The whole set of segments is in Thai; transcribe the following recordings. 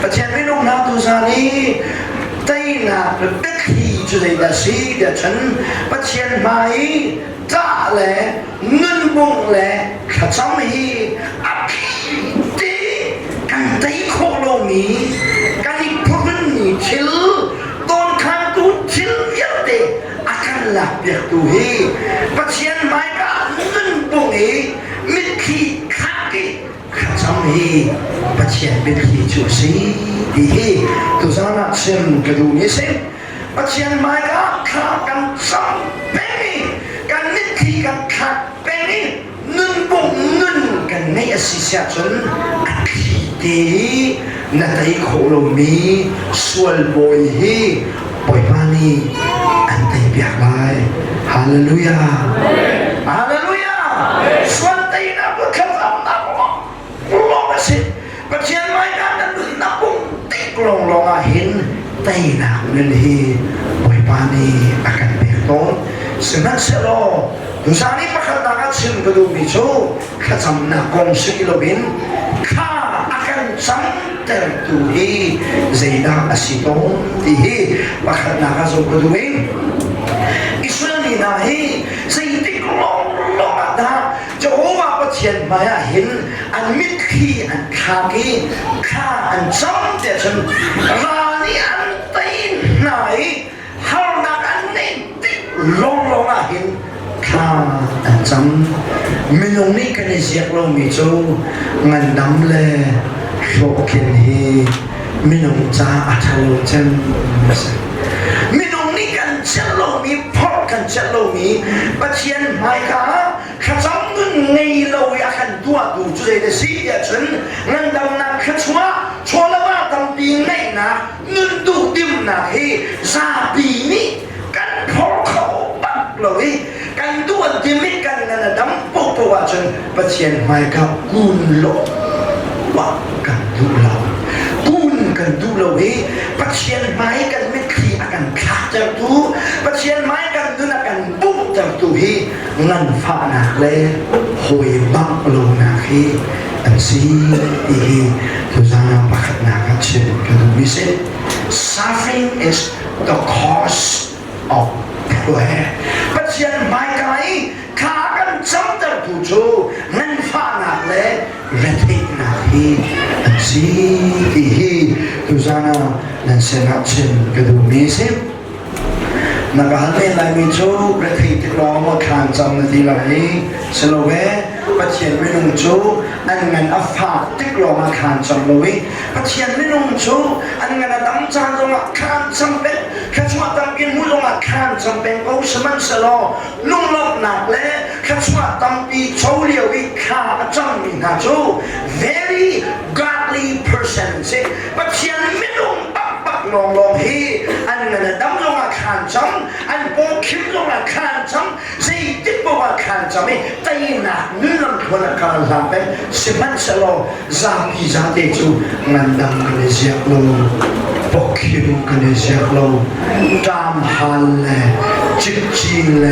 ประเทศไม่ลงน้ำตุสานีได้นาเป็นขี้จุดใดสิเดี๋ยวฉันประเทศไม่จ้าแหละเงินบุ้งแหละข้าจำไม่อักตีกันได้โคโลมีกันอีพวกนี้ชิลตอนข้างตู้ชิลเยอะเดอาการหลับเบียดตัวเฮประเทศไม่ก็เงินบุ้งเฮมิดขี้ข้ากิข้าจำไม่ประเทศเป็นขี้จุดสิดีเฮตัวสารเชื่อมกระดูกนี้สิประเทศไม่ก็ข้ากันจำเป็นกันนิดที่กันขาดเป็นนี่เงินบุ้งเงินกันในอาศิษยชนอักขีดีนาตาโคโลมีส่วนบอยฮีปอยมานีอันเตียบไว้ฮาเลลูยาฮาเลลูยาส่วนตีนับข้าวนับลงสิประเทศไม่กันนับบุ้งติดลงเห็นตีนับเงินฮีปอยมานีอาการเปียกต้นสมัยเสร็จแล้วทุกสามีประคับนักชิมกระดูกมิโช่ข้าจำนักกงสิโลบินข้าอาการจำแต่ตัวฮีเจด้าอาศิโตที่ฮีประคับนักส่งกระดูกมิอิสราเอลนะฮีสิ่งที่ลงมาได้จะโอ้ว่าประเทศมาเห็นอันมิตรขี้อันขากีข้าอันจำแต่ฉันรานีอันตีนไหนเฮานักอันนี้ลงเห็นข้าอันจำไม่ลงนี่กันเสียกเราไม่จูเงินดำเลยโชคเห็นฮีไม่ลงจ้าอัฐโลเจนไม่ลงนี่กันเจ้าเรามีพอกันเจ้าเรามีประเทศไม่ค่ะข้าจำเงินไงเราอยากกันตัวดูจุดเด่นสิเดียฉันเงินดำนักข้าชัวร์แล้วว่าตั้งปีไหนนะเงินดูดิมนะฮีซาบีนี่กันพอเขาบักเลยกันตัวดิมิกันนั่นดำปุ๊บตัวจนประเทศไม่กับกุนโลว่ากันดูเรากุนกันดูเราเฮประเทศไม่กันไม่ขี้กันขาดจากตูประเทศไม่กันดูนักกันปุ๊บจากตูเฮเงินฟ้าหนักเลยหวยบักโลนักเฮอันซีอีทุกอย่างประคับนักเชื่อกันดูมิเซ suffering is the cause of prayer ประเทศไม่กันขากันจำแต่ผู้ชูเงินฟ้าหนักเลยเรื่องที่หนักเฮอันซีอีทุกอย่างนั่นเสียนักเชื่อกันดูมิเซนักฮันเล่นลายมิจูประเทศที่เรามาขานจำในที่ไหนสโลเวประเทศไม่ลงจูอันเงินอัฟฟาที่เรามาขานจำเลยประเทศไม่ลงจูอันเงินตั้งใจเรามาขานจำเป็นแค่ช่วยตั้งกินมุ้งเรามาขานจำเป็นเอาสมันสโลลุ่งลบหนักเลยแค่ช่วยตั้งปีโชว์เลี้ยววิขาจำมีนะจู very godly person สิประเทศไม่ลงปักลองฮีอันนั้นดำลงมาขานจำอันโปคิมลงมาขานจำสิ่งที่บอกว่าขานจำไม่ตีหนักเนื้อลำคนละการลำเป็นสิมันสโลซาบีซาเตจูมันดำกันเสียโลโปคิมกันเสียโลตามฮันเลจิจิเล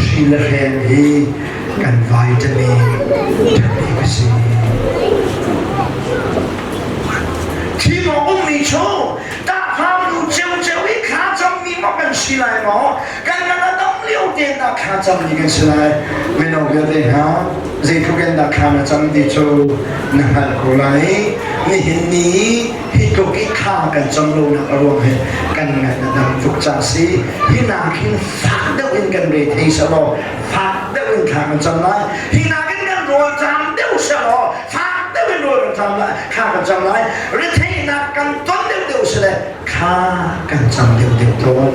ชิลเฮนฮีกันวิตามินทันทีก็สิที่มองมีโชตาพาดูเจ้าอีขาจำมีมากันสิไลหมอกันนั่นต้องเลี้ยวเดินตาขาจำมีกันสิไลไม่น้องเยอะเลยฮะเจ้าทุกคนตาขาจำดีโชนั่งหันกูไลไม่เห็นนี้ที่ทุกอีขากันจำลงนักรวมกันนั่นดำทุกจ่าสีที่นาคินฟักเดินกันเรทให้สโลฟักเดินขากันจำไลที่นาคินกันรัวจำเดินสโลฟักเดินรัวจำไลขากันจำไลเรื่องที่นากันต้นเดียวสิเลยข้ากันจำเดียวต้น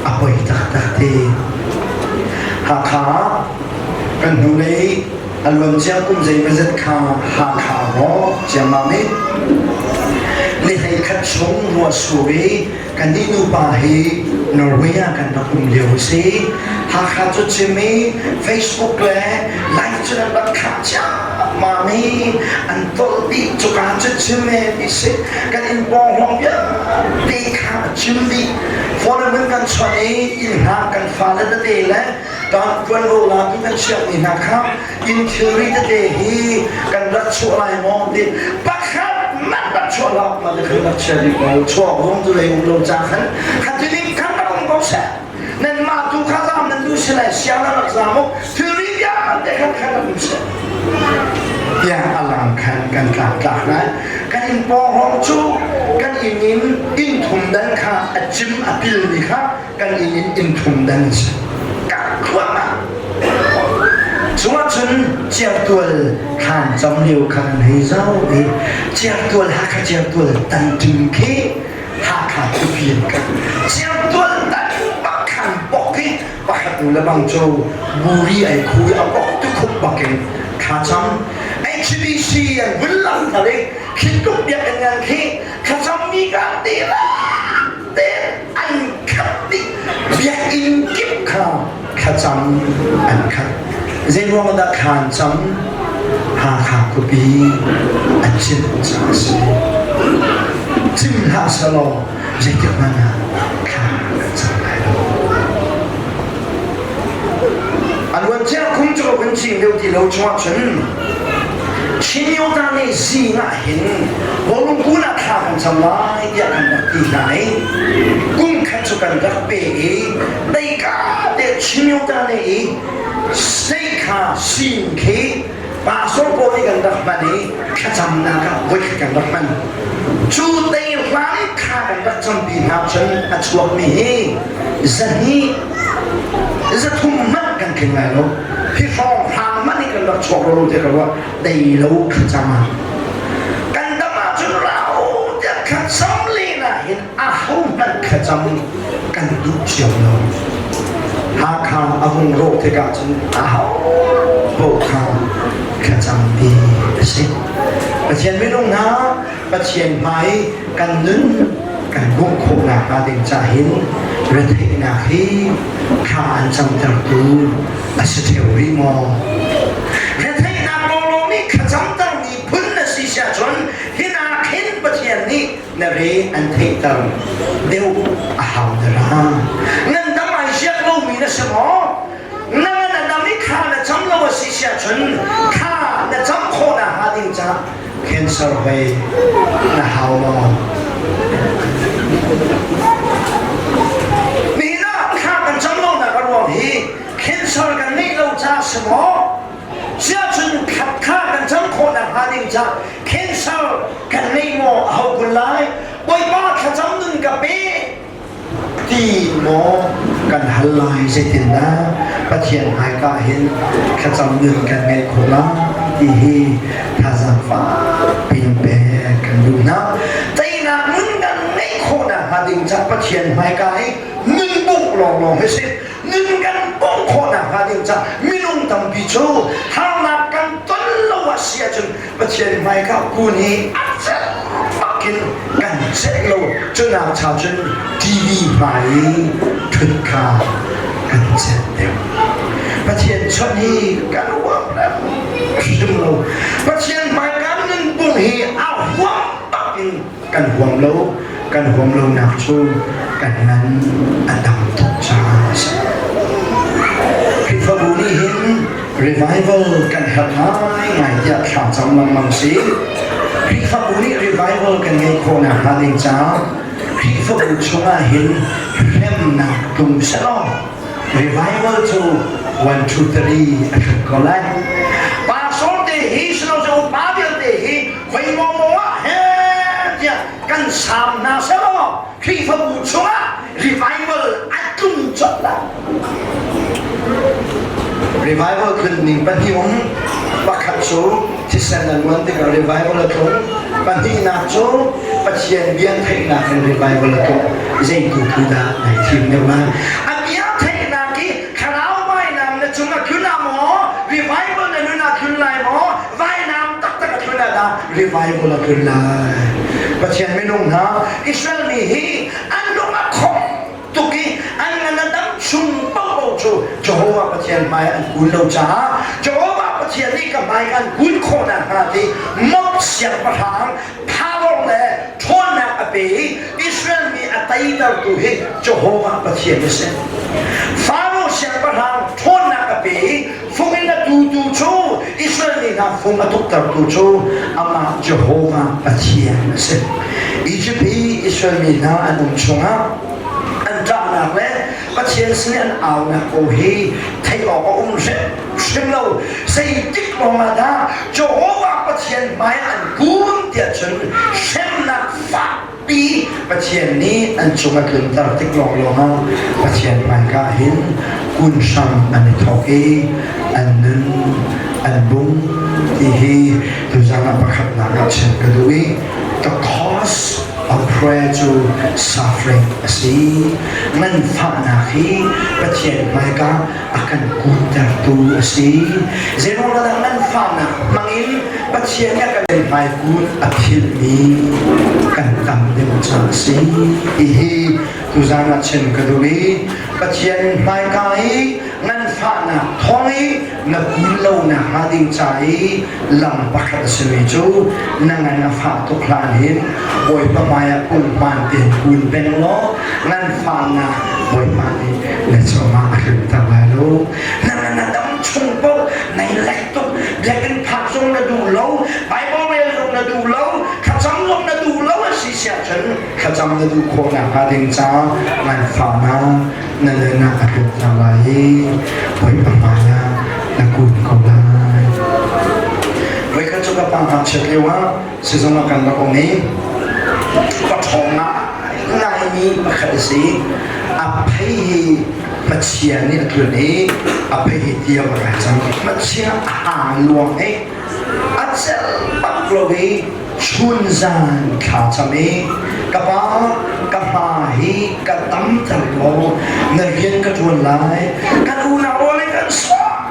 อภัยตักทีหากขากันดูเลยอารมณ์เจ้ากุ้งใจเป็นสัตว์ขาหากขาหอจะมาไม่นี่ให้ขัดสงหัวสวยกันที่นูปาฮีนอร์เวียกันนักอุ้มเลี้ยวสิหากขาจุดจะมีเฟซบุ๊กเลยไลฟ์จะนับขาจ้ามาไม่อันตัวดีจุกาจุดจะมีดิสิกันอินบอลลงเยอะดีขาจุดดีฟอร์เหมือนกันชวนอินหากันฟ้าและเดย์และตอนวันโบราณที่มันเชื่อมีนะครับอินเทอร์เน็ตเดย์ฮีกันรัชวไลมองดิปักครับ มันตัดชั่วเรามาจะขึ้นมาเชื่อดีกว่าชั่ววงตัวเองลงจากขันขันที่นี่ขันก็ต้องเสียนั่นมาดูข้าจะมันดูเสียเลยเสียแล้วรักษามุกถือริยาแต่ขันก็ต้องเสียอย่างอลังขันกันกลางกลางนะกันอินปองหงชูกันอินทุ่มดันค่ะจิมอภิลนี่ค่ะกันอินทุ่มดันกักขวางส่วนฉันเจ้าตัวขันจำเดียวกันให้เจ้าเองเจ้าตัวหาข้าเจ้าตัวตันถึงแค่หาข้าทุกอย่างกันเจ้าตัวตันบักขันบอกให้บักขันและบางโจบุรีไอ้คุยเอาบอกทุกคนบักเองข้าจำHBC อย่างวิลลังทะเลคิดทุกอย่างอย่างที่ข้าจำมีการตีละเต้อันขัดติเบียอินกิบข้าจำอันขัดเรื่องว่าดักขันจำหาข้าคุบีอันจิตจังสิจิมหาสโลเรื่องที่มันข้าจำได้อันวันเจ้าคงจะเป็นสิ่งเดียวที่เราชอบฉันชิ้นโยธาในสิ่งเห็นว่าลุงกูน่าข้ากันสมัยอยากกันแบบที่ไหนกุ้งขัดสุกันกับเป๋ได้กาเด็ดชิ้นโยธาในสเต็กข้าสิ่งเขปาสโปนี่กันแบบนี้ข้าจำนากับวิกกันแบบนั้นจูเตยร้านข้ากันแบบจำปีนาฉันอัจฉริยะจะนี่จะทุ่มมันกันขึ้นมาแล้วพี่ฟองทางมันนี่กันแบบชอบเราจะกันว่าได้รู้ข้าจำมากันดมาจนเราจะข้าจำเลยนะเห็นอาหูมันข้าจำกันดุเชียวเราหาข้าอาหุงโรคที่กันจนอาหูโบข้าข้าจำดีสิประเชียนไม่ลงนะประเชียนไม้กันนึงกันบุกโคนาคาเดินจ่าเห็นเรื่องที่นาคีข้าอันจำตระกูลอาศัยเทวริมอเรื่องที่นาโลโลนี่ข้าจำตั้งมีพื้นในสิชาชนที่นาเห็นประเชียนนี้นเรอันเทตังเดียวอาหารดรานั่นทำไมเชื่อเรามีนะสมอนั่นนั่นนี่ข้าเนี่ยจำเราสิชาชนข้าเนี่ยจำโคนาคาเดินจ่าเขียนสรุปให้นะฮาวมอมีน่าข้ากันจำลองนะกันว่าที่เขียนสรุปกันนี่เราจะสมอเชื่อจนขัดข้ากันจำโคนาคาเดินจ่าเขียนสรุปกันนี่มอเอากุลายบ่อยมากข้าจำนึงกับเบ้ที่มอกันฮัลไลเสตินนะประเทียนหายก็เห็นข้าจำนึงกันในโคราที่ท่าสังฟ้าเป็นแปรกันดูนะแต่นักมึงกันในโคนาหาดิงจับประเทียนหายก็ให้มึงบุกลองให้เสร็จมึงกันบุกโคนาหาดิงจับมิลุงทำพิจูทางนักกันต้นละวเสียจนประเทียนหายก็กูนี่อัศปักกินกันเสร็จแล้วจนอาชาจนทีวีไปถึงข่าวกันเสร็จแล้วประเทียนชนีกันว่าแล้วชิมเราประเทียนไปกันนึงปุ่งเหี่เอาหัวปักกินกันห่วงเรากันห่วงเราหนักชูกันนั้นอดัมทุกชาติพี่ฟาบูนี่เห็น revival กันหัดหายไงอยากขาดจำลังมังสีพี่ฟาบูนี่ revival กันไงโคนาฮาลิงจ้าพี่ฟาบูชงเห็นเริ่มหนักตุ่มสลอง revival to 1, 2, 3ก็แล้วปาโซเตฮีสโนโจปาเดียเตฮีไว้มองว่าเฮ้ยกันสามนาสลองพี่ฟาบูชงrevival อัดตุ่มจดละ revival คืนนี้ปัจจุบันบักขัดโซ่ที่เซนนันวันที่กับ revival ละทุ่งปัจจุบันโซ่ปัจจัยเบียนไทยนัก revival ละทุ่งเจ้ากูพูดได้ในทีมเดียวกันอันเบียนไทยนักที่ขณะว่ายน้ำเนี่ยจุ่มขึ้นน้ำหมอ revival เนี่ยนู่นน่ะขึ้นไหลหมอว่ายน้ำตักขึ้นน่ะได้ revival ละขึ้นไหลปัจจัยไม่นุ่งนะอิสราเอลนี่อันนุ่งมาคงตุกี้อันนั้นดั้งชุ่มเป้าจูโจวาปเทียนไม้อันกุลเราจ้าโจวาปเทียนนี่กับไม้อันกุลโคนันฮาดีมดเสียงประหารพาลงเลยทนนักเปย์อิสราเอลมีอัตยิดาวตุเฮโจวาปเทียนเสนฟาโรเสียงประหารทนนักเปย์ฟุกินดูโจอิสราเอลนี่น na phung atuk tar tu chu ama Jehovah Pathian se Egypt Israel mi na anum chunga an ta na le Pathian sin an au na ko hi thai o se lo sei tik lo ma da Jehovah Pathian mai an kun tia chen sem na fa pi Pathian ni an chunga kun tar tik lo ha Pathian mai ka hin kun sam an thoki an nun an bung ti hi tu zana pakhat na ka chen ka dui the cause of prayer to suffering asi man fa na khi Pathian mai ka akan kun tar tu asi zero na man fa na mangin Pathian ya kan mai kun akhil ni kan tam de cha si hi tu zana chen ka dui Pathian mai ka hi ngan fa na thongi na kun lo na ha ding chai lam pakhat se chu na ngan fa to klan hin boy pa maya kun pan tin kun ben lo ngan fa na boy pa ni le choma akhir ta ba lo na dam chung po nai lek to lekin phak song na du lo bible wel song na du lo khacham song na du lo si sia chen khacham na du ko na ha ding cha ngan fa na na akhir ta ba hi boy pa maya na kun ko la với các chúng ta bằng chất liệu á sử dụng nó cần có ní có thòng á ngay ní mà khởi sĩ áp hay mà chia ní là chuyện ní áp hay tiêu mà cái rằng mà chia luồng ấy áp sẽ bắt lối chun gian khá chăm ấy các bà hi các tấm thật lo người viên các chuồn lại các u nào lên các xóa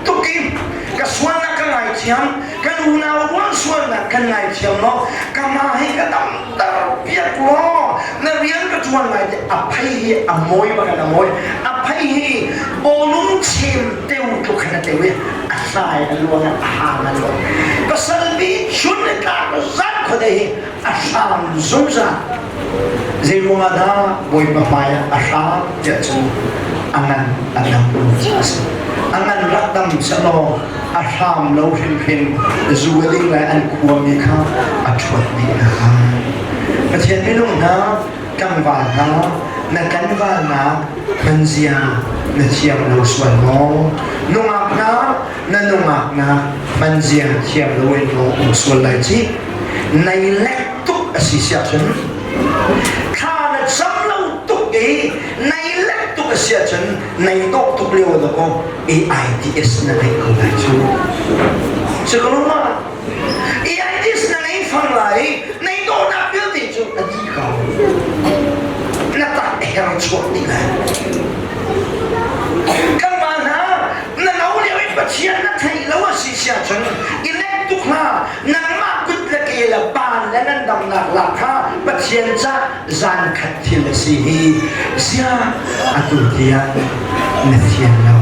tục kim các xóa na các ngày chiang các u nào muốn xóa na các ngày chiang nó các mà hi các tấm thật biết lo người viên các chuồn lại áp hay môi mà cái môi áp hay bồ lún chìm tiêu thuộc cái tiêu ấy sai luôn hàng luôn các sản bị chun cả rất khó để asam zumza zilunga da boy papaya asam jatsu angan anam jas angan rakdam salo asam lo hin zuweling la an kuami kha atwat ni ha pathian ni lung na kangwa na kanwa na manzia na chiam lo swan mo nungak na manzia chiam lo en lo swan lai chi này lẽ tục sĩ sẽ chân khá là chấm lâu tục ấy này lẽ tục sẽ chân này tốt tục liều đó có AIDS là này không phải chứ chứ có đúng không AIDS là này phăng lại này tốt là biết gì chứ là gì không là ta heo chuột đi này các bạn hả là nấu liều ấy bật chiên nó thấy lâu sĩ sẽ chân lẽ tục là nắng mà là ban là nên đầm lạc ha bất chiến cha gian khát thiên là gì xia atu thiên là thiên lâu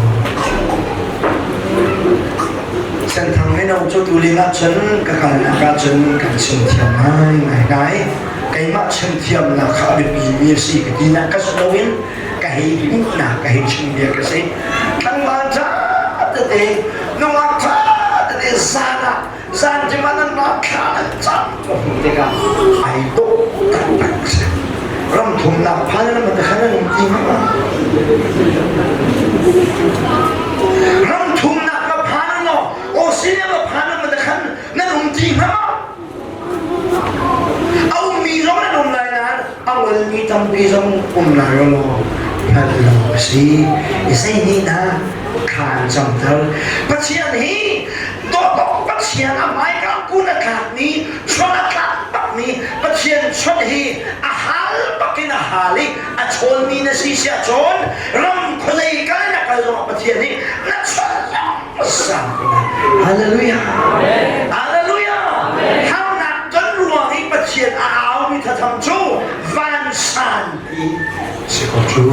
sen thằng ấy đâu cho tu liên lạc chân các hàng là các chân các chân thiam hai ngày gái cái mắt chân thiam là khá biệt bí miệt gì cái tin là các số đâu yên cái bút là cái chân biệt cái gì thằng bạn cha thế nó ngạc cha thế gian chỉ mà nó khá là chậm thì cả ai tốt các bạn ram thùng nạp phá nó mà khá là gì mà ram thùng nạp nó phá nó ô xin nó phá nó mà khá nó làm gì mà ông mi giống nó làm lại nè ông là mi tâm mi giống lại rồi thật là gì cái gì đó khàn trong thơ bác sĩ này tốt bác sĩ là mai các cô là khát ní cho nó khát bác ní bác sĩ cho thì hal bác cái là hali chôn ní là gì sẽ chôn ram có gì cái là cái đó bác sĩ này nó chôn sao hallelujah hallelujah how nát chân ruộng ấy bác sĩ áo mi thật thầm chú van san đi sẽ có chú